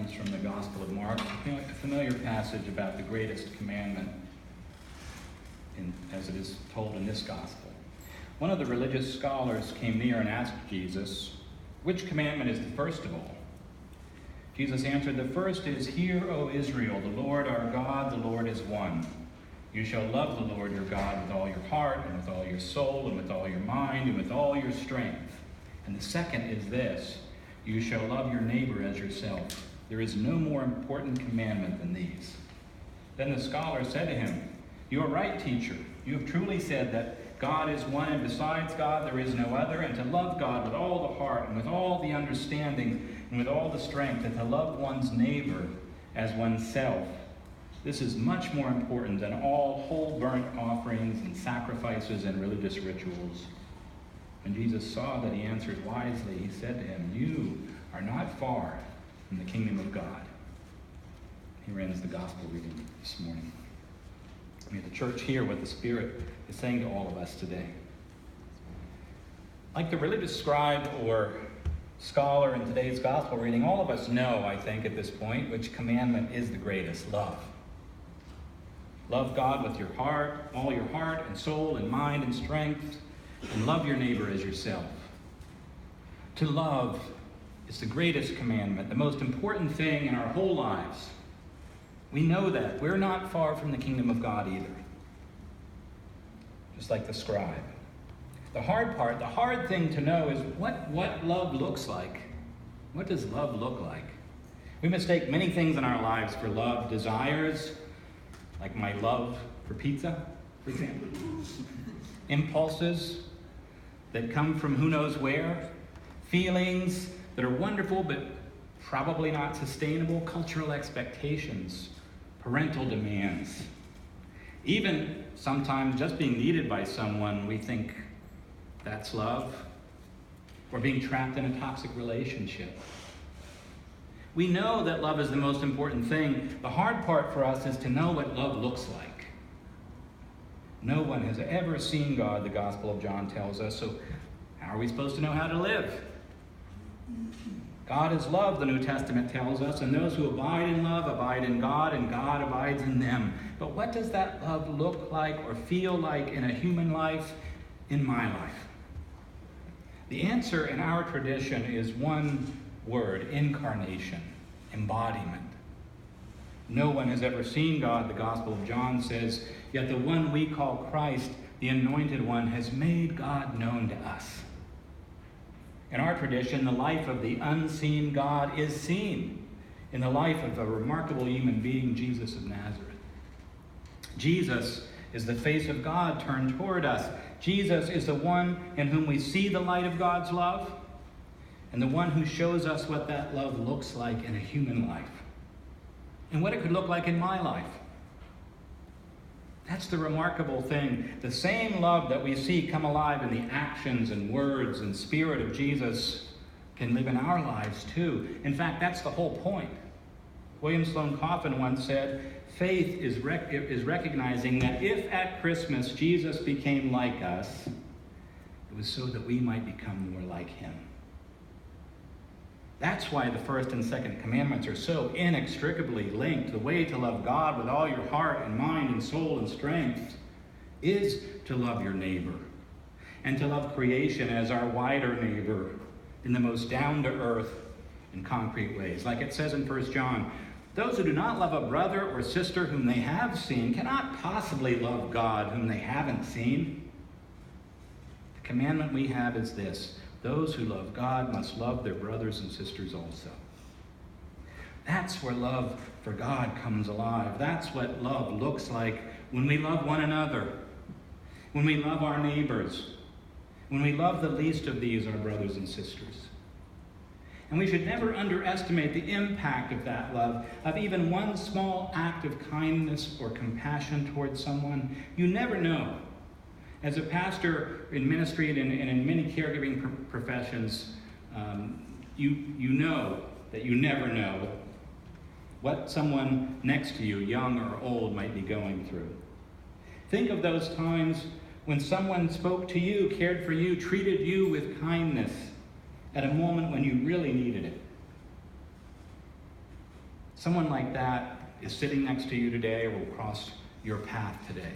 comes from the Gospel of Mark, a familiar passage about the greatest commandment as it is told in this Gospel. One of the religious scholars came near and asked Jesus, "Which commandment is the first of all?" Jesus answered, "The first is, 'Hear, O Israel, the Lord our God, the Lord is one. You shall love the Lord your God with all your heart and with all your soul and with all your mind and with all your strength. And the second is this, you shall love your neighbor as yourself. There is no more important commandment than these.' Then the scholar said to him, 'You are right, teacher. You have truly said that God is one, and besides God there is no other, and to love God with all the heart and with all the understanding and with all the strength, and to love one's neighbor as oneself. This is much more important than all whole burnt offerings and sacrifices and religious rituals.' When Jesus saw that he answered wisely, he said to him, 'You are not far from the kingdom of God.'" Here ends the gospel reading this morning. May the church hear what the Spirit is saying to all of us today. Like the religious scribe or scholar in today's gospel reading, all of us know, I think, at this point, which commandment is the greatest: love. Love God with your heart, all your heart and soul and mind and strength, and love your neighbor as yourself. To love is the greatest commandment, the most important thing in our whole lives. We know that. We're not far from the kingdom of God either. Just like the scribe. The hard thing to know is what love looks like. What does love look like? We mistake many things in our lives for love. Desires, like my love for pizza, for example. Impulses that come from who knows where. Feelings that are wonderful but probably not sustainable. Cultural expectations. Parental demands. Even sometimes just being needed by someone, we think that's love. Or being trapped in a toxic relationship. We know that love is the most important thing. The hard part for us is to know what love looks like. No one has ever seen God, the Gospel of John tells us, so how are we supposed to know how to live? God is love, the New Testament tells us, and those who abide in love abide in God, and God abides in them. But what does that love look like or feel like in a human life, in my life? The answer in our tradition is one word: incarnation, embodiment. No one has ever seen God, the Gospel of John says, yet the one we call Christ, the Anointed One, has made God known to us. In our tradition, the life of the unseen God is seen in the life of a remarkable human being, Jesus of Nazareth. Jesus is the face of God turned toward us. Jesus is the one in whom we see the light of God's love, and the one who shows us what that love looks like in a human life, and what it could look like in my life. That's the remarkable thing. The same love that we see come alive in the actions and words and spirit of Jesus can live in our lives too. In fact, that's the whole point. William Sloane Coffin once said, "Faith is recognizing that if at Christmas Jesus became like us, it was so that we might become more like him." That's why the first and second commandments are so inextricably linked. The way to love God with all your heart and mind and soul and strength is to love your neighbor, and to love creation as our wider neighbor in the most down-to-earth and concrete ways. Like it says in 1 John, "Those who do not love a brother or sister whom they have seen cannot possibly love God whom they haven't seen." The commandment we have is this: those who love God must love their brothers and sisters also. That's where love for God comes alive. That's what love looks like when we love one another, when we love our neighbors, when we love the least of these, our brothers and sisters. And we should never underestimate the impact of that love, of even one small act of kindness or compassion towards someone. You never know. As a pastor in ministry and in many caregiving professions, you know that you never know what someone next to you, young or old, might be going through. Think of those times when someone spoke to you, cared for you, treated you with kindness at a moment when you really needed it. Someone like that is sitting next to you today or will cross your path today.